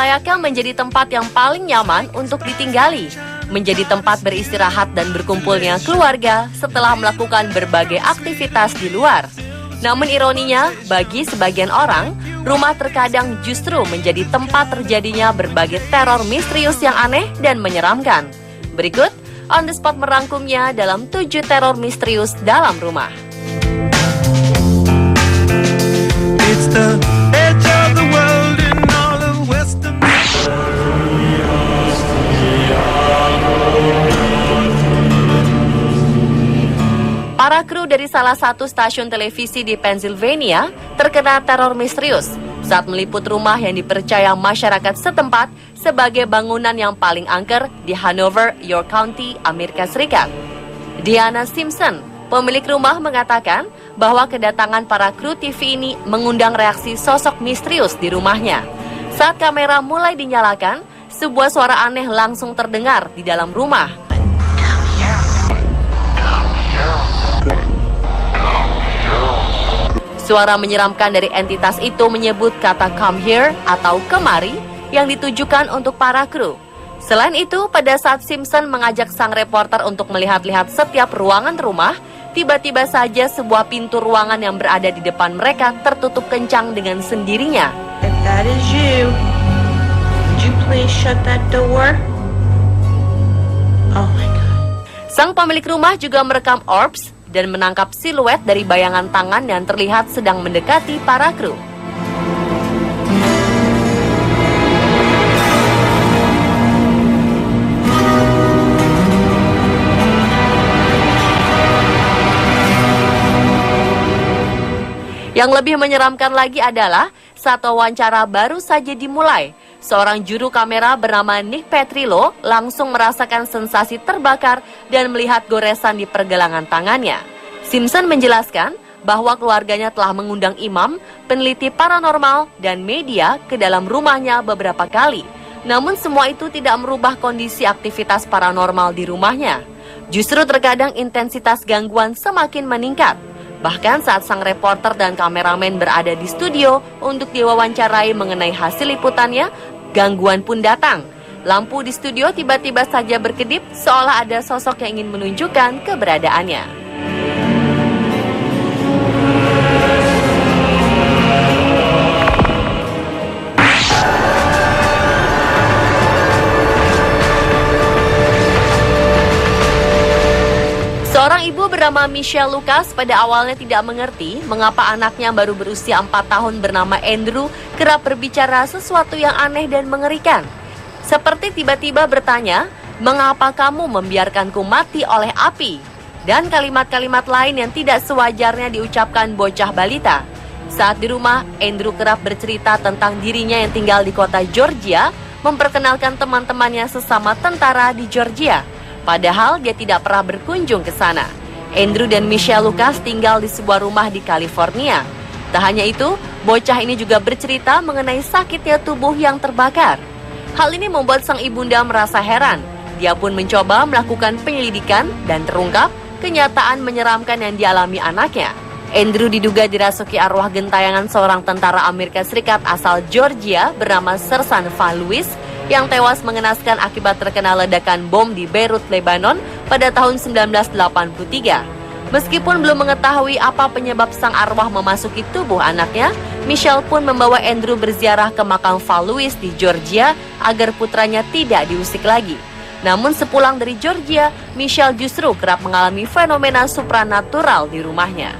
layaknya menjadi tempat yang paling nyaman untuk ditinggali, menjadi tempat beristirahat dan berkumpulnya keluarga setelah melakukan berbagai aktivitas di luar. Namun ironinya, bagi sebagian orang, rumah terkadang justru menjadi tempat terjadinya berbagai teror misterius yang aneh dan menyeramkan. Berikut, On The Spot merangkumnya dalam 7 teror misterius dalam rumah. It's the edge of the world in all of Western. Para kru dari salah satu stasiun televisi di Pennsylvania terkena teror misterius saat meliput rumah yang dipercaya masyarakat setempat sebagai bangunan yang paling angker di Hanover, York County, Amerika Serikat. Diana Simpson, pemilik rumah, mengatakan bahwa kedatangan para kru TV ini mengundang reaksi sosok misterius di rumahnya. Saat kamera mulai dinyalakan, sebuah suara aneh langsung terdengar di dalam rumah. Suara menyeramkan dari entitas itu menyebut kata "come here" atau "kemari" yang ditujukan untuk para kru. Selain itu, pada saat Simpson mengajak sang reporter untuk melihat-lihat setiap ruangan rumah, tiba-tiba saja sebuah pintu ruangan yang berada di depan mereka tertutup kencang dengan sendirinya. If that is you, would you please shut that door? Oh my God. Sang pemilik rumah juga merekam orbs dan menangkap siluet dari bayangan tangan yang terlihat sedang mendekati para kru. Yang lebih menyeramkan lagi adalah saat wawancara baru saja dimulai, seorang juru kamera bernama Nick Petrillo langsung merasakan sensasi terbakar dan melihat goresan di pergelangan tangannya. Simpson menjelaskan bahwa keluarganya telah mengundang imam, peneliti paranormal, dan media ke dalam rumahnya beberapa kali. Namun semua itu tidak merubah kondisi aktivitas paranormal di rumahnya. Justru terkadang intensitas gangguan semakin meningkat. Bahkan saat sang reporter dan kameramen berada di studio untuk diwawancarai mengenai hasil liputannya, gangguan pun datang. Lampu di studio tiba-tiba saja berkedip seolah ada sosok yang ingin menunjukkan keberadaannya. Seorang ibu bernama Michelle Lucas pada awalnya tidak mengerti mengapa anaknya baru berusia 4 tahun bernama Andrew kerap berbicara sesuatu yang aneh dan mengerikan. Seperti tiba-tiba bertanya, "Mengapa kamu membiarkanku mati oleh api?" Dan kalimat-kalimat lain yang tidak sewajarnya diucapkan bocah balita. Saat di rumah, Andrew kerap bercerita tentang dirinya yang tinggal di kota Georgia, memperkenalkan teman-temannya sesama tentara di Georgia. Padahal dia tidak pernah berkunjung ke sana. Andrew dan Michelle Lucas tinggal di sebuah rumah di California. Tak hanya itu, bocah ini juga bercerita mengenai sakitnya tubuh yang terbakar. Hal ini membuat sang ibunda merasa heran. Dia pun mencoba melakukan penyelidikan dan terungkap kenyataan menyeramkan yang dialami anaknya. Andrew diduga dirasuki arwah gentayangan seorang tentara Amerika Serikat asal Georgia bernama Sersan Van Lewis yang tewas mengenaskan akibat terkena ledakan bom di Beirut, Lebanon pada tahun 1983. Meskipun belum mengetahui apa penyebab sang arwah memasuki tubuh anaknya, Michelle pun membawa Andrew berziarah ke makam Van Lewis di Georgia agar putranya tidak diusik lagi. Namun sepulang dari Georgia, Michelle justru kerap mengalami fenomena supranatural di rumahnya.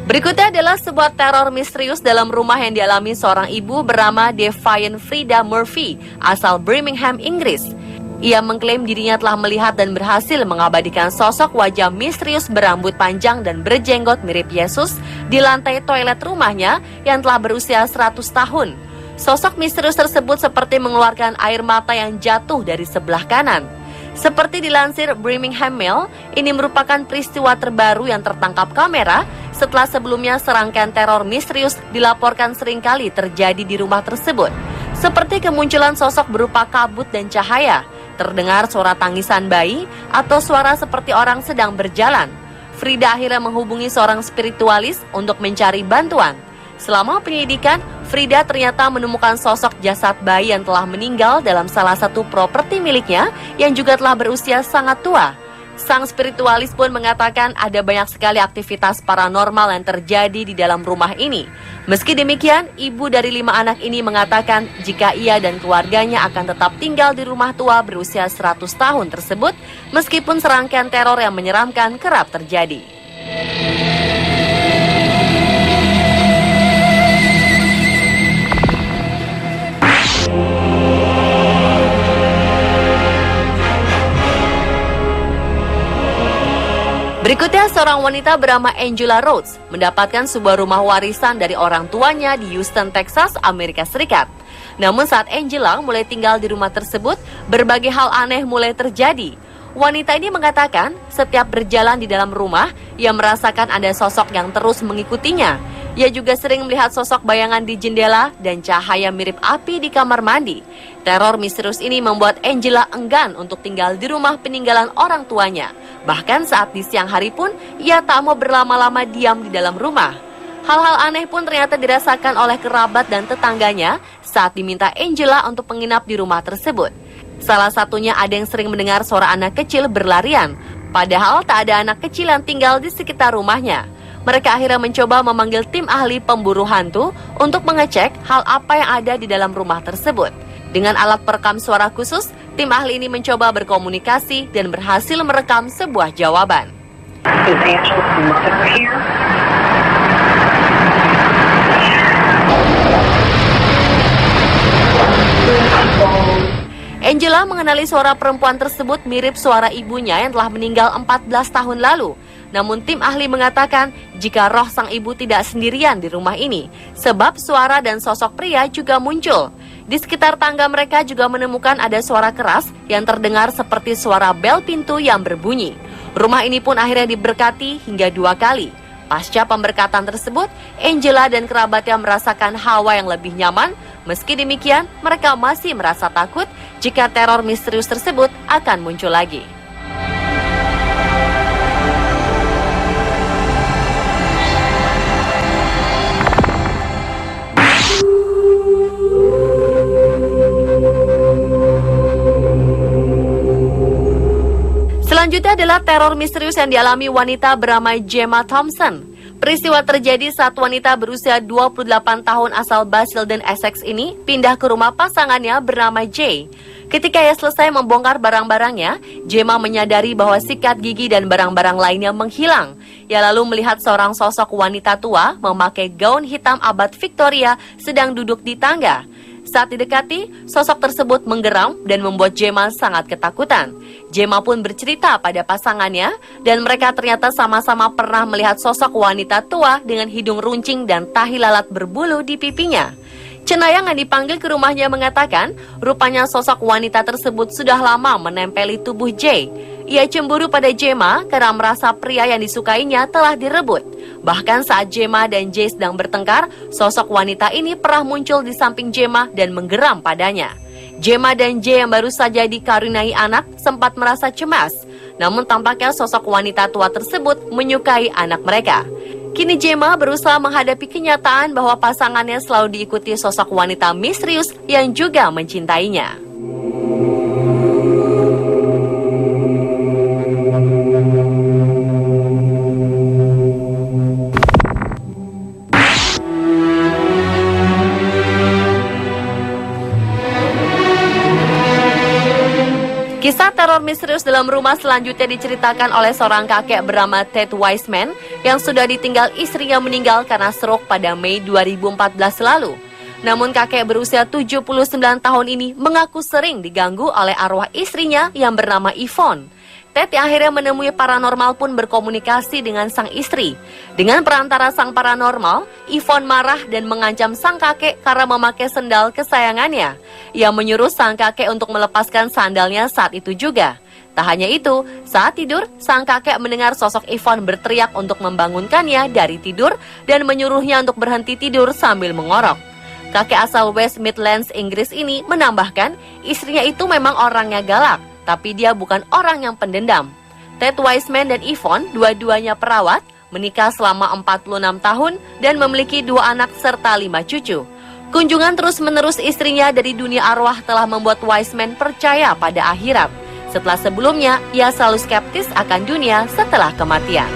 Berikutnya adalah sebuah teror misterius dalam rumah yang dialami seorang ibu bernama Defiant Frida Murphy, asal Birmingham, Inggris. Ia mengklaim dirinya telah melihat dan berhasil mengabadikan sosok wajah misterius berambut panjang dan berjenggot mirip Yesus di lantai toilet rumahnya yang telah berusia 100 tahun. Sosok misterius tersebut seperti mengeluarkan air mata yang jatuh dari sebelah kanan. Seperti dilansir Birmingham Mail, ini merupakan peristiwa terbaru yang tertangkap kamera setelah sebelumnya serangkaian teror misterius dilaporkan seringkali terjadi di rumah tersebut. Seperti kemunculan sosok berupa kabut dan cahaya, terdengar suara tangisan bayi, atau suara seperti orang sedang berjalan. Frida akhirnya menghubungi seorang spiritualis untuk mencari bantuan. Selama penyelidikan, Frida ternyata menemukan sosok jasad bayi yang telah meninggal dalam salah satu properti miliknya yang juga telah berusia sangat tua. Sang spiritualis pun mengatakan ada banyak sekali aktivitas paranormal yang terjadi di dalam rumah ini. Meski demikian, ibu dari 5 anak ini mengatakan jika ia dan keluarganya akan tetap tinggal di rumah tua berusia 100 tahun tersebut, meskipun serangkaian teror yang menyeramkan kerap terjadi. Berikutnya, seorang wanita bernama Angela Rhodes mendapatkan sebuah rumah warisan dari orang tuanya di Houston, Texas, Amerika Serikat. Namun saat Angela mulai tinggal di rumah tersebut, berbagai hal aneh mulai terjadi. Wanita ini mengatakan setiap berjalan di dalam rumah, ia merasakan ada sosok yang terus mengikutinya. Ia juga sering melihat sosok bayangan di jendela dan cahaya mirip api di kamar mandi. Teror misterius ini membuat Angela enggan untuk tinggal di rumah peninggalan orang tuanya. Bahkan saat di siang hari pun, ia tak mau berlama-lama diam di dalam rumah. Hal-hal aneh pun ternyata dirasakan oleh kerabat dan tetangganya saat diminta Angela untuk menginap di rumah tersebut. Salah satunya ada yang sering mendengar suara anak kecil berlarian, padahal tak ada anak kecil yang tinggal di sekitar rumahnya. Mereka akhirnya mencoba memanggil tim ahli pemburu hantu untuk mengecek hal apa yang ada di dalam rumah tersebut. Dengan alat perekam suara khusus, tim ahli ini mencoba berkomunikasi dan berhasil merekam sebuah jawaban. Angela mengenali suara perempuan tersebut mirip suara ibunya yang telah meninggal 14 tahun lalu. Namun tim ahli mengatakan jika roh sang ibu tidak sendirian di rumah ini, sebab suara dan sosok pria juga muncul. Di sekitar tangga mereka juga menemukan ada suara keras yang terdengar seperti suara bel pintu yang berbunyi. Rumah ini pun akhirnya diberkati hingga 2 kali. Pasca pemberkatan tersebut, Angela dan kerabatnya merasakan hawa yang lebih nyaman. Meski demikian, mereka masih merasa takut jika teror misterius tersebut akan muncul lagi. Selanjutnya adalah teror misterius yang dialami wanita bernama Gemma Thompson. Peristiwa terjadi saat wanita berusia 28 tahun asal Basildon, Essex ini pindah ke rumah pasangannya bernama Jay. Ketika ia selesai membongkar barang-barangnya, Gemma menyadari bahwa sikat gigi dan barang-barang lainnya menghilang. Ia lalu melihat seorang sosok wanita tua memakai gaun hitam abad Victoria sedang duduk di tangga. Saat didekati, sosok tersebut menggeram dan membuat Gemma sangat ketakutan. Gemma pun bercerita pada pasangannya dan mereka ternyata sama-sama pernah melihat sosok wanita tua dengan hidung runcing dan tahi lalat berbulu di pipinya. Cenayang yang dipanggil ke rumahnya mengatakan, rupanya sosok wanita tersebut sudah lama menempeli tubuh Jay. Ia cemburu pada Gemma karena merasa pria yang disukainya telah direbut. Bahkan saat Gemma dan Jay sedang bertengkar, sosok wanita ini pernah muncul di samping Gemma dan menggeram padanya. Gemma dan Jay yang baru saja dikaruniai anak sempat merasa cemas. Namun tampaknya sosok wanita tua tersebut menyukai anak mereka. Kini Gemma berusaha menghadapi kenyataan bahwa pasangannya selalu diikuti sosok wanita misterius yang juga mencintainya. Kisah teror misterius dalam rumah selanjutnya diceritakan oleh seorang kakek bernama Ted Wiseman yang sudah ditinggal istrinya meninggal karena stroke pada Mei 2014 lalu. Namun kakek berusia 79 tahun ini mengaku sering diganggu oleh arwah istrinya yang bernama Yvonne. Ted yang akhirnya menemui paranormal pun berkomunikasi dengan sang istri. Dengan perantara sang paranormal, Yvonne marah dan mengancam sang kakek karena memakai sendal kesayangannya. Ia menyuruh sang kakek untuk melepaskan sandalnya saat itu juga. Tak hanya itu, saat tidur, sang kakek mendengar sosok Yvonne berteriak untuk membangunkannya dari tidur dan menyuruhnya untuk berhenti tidur sambil mengorok. Kakek asal West Midlands, Inggris ini menambahkan, istrinya itu memang orangnya galak, tapi dia bukan orang yang pendendam. Ted Wiseman dan Yvonne, dua-duanya perawat, menikah selama 46 tahun dan memiliki 2 anak serta 5 cucu. Kunjungan terus-menerus istrinya dari dunia arwah telah membuat Wiseman percaya pada akhirat. Setelah sebelumnya, ia selalu skeptis akan dunia setelah kematian.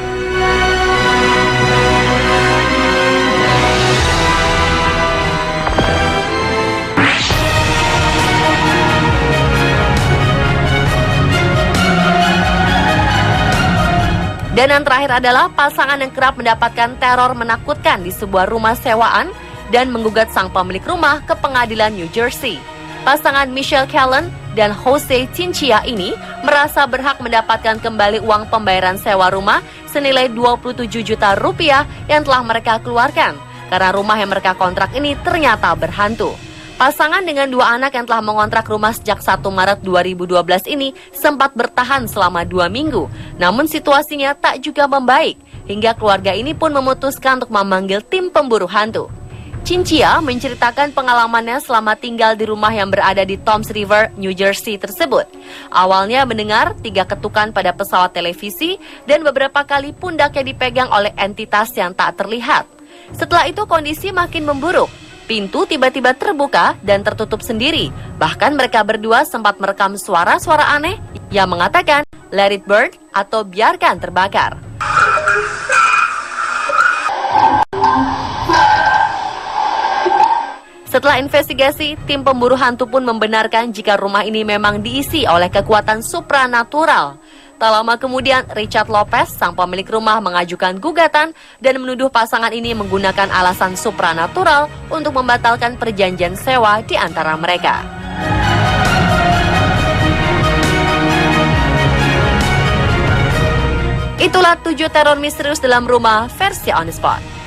Dan yang terakhir adalah pasangan yang kerap mendapatkan teror menakutkan di sebuah rumah sewaan dan menggugat sang pemilik rumah ke pengadilan New Jersey. Pasangan Michelle Callen dan Jose Chinchilla ini merasa berhak mendapatkan kembali uang pembayaran sewa rumah senilai 27 juta rupiah yang telah mereka keluarkan karena rumah yang mereka kontrak ini ternyata berhantu. Pasangan dengan 2 anak yang telah mengontrak rumah sejak 1 Maret 2012 ini sempat bertahan selama 2 minggu, namun situasinya tak juga membaik hingga keluarga ini pun memutuskan untuk memanggil tim pemburu hantu. Chinchilla menceritakan pengalamannya selama tinggal di rumah yang berada di Toms River, New Jersey tersebut. Awalnya mendengar 3 ketukan pada pesawat televisi dan beberapa kali pundaknya dipegang oleh entitas yang tak terlihat. Setelah itu kondisi makin memburuk. Pintu tiba-tiba terbuka dan tertutup sendiri. Bahkan mereka berdua sempat merekam suara-suara aneh yang mengatakan "Let it burn" atau "biarkan terbakar". Setelah investigasi, tim pemburu hantu pun membenarkan jika rumah ini memang diisi oleh kekuatan supranatural. Tak lama kemudian, Richard Lopez, sang pemilik rumah, mengajukan gugatan dan menuduh pasangan ini menggunakan alasan supranatural untuk membatalkan perjanjian sewa di antara mereka. Itulah 7 teror misterius dalam rumah versi On The Spot.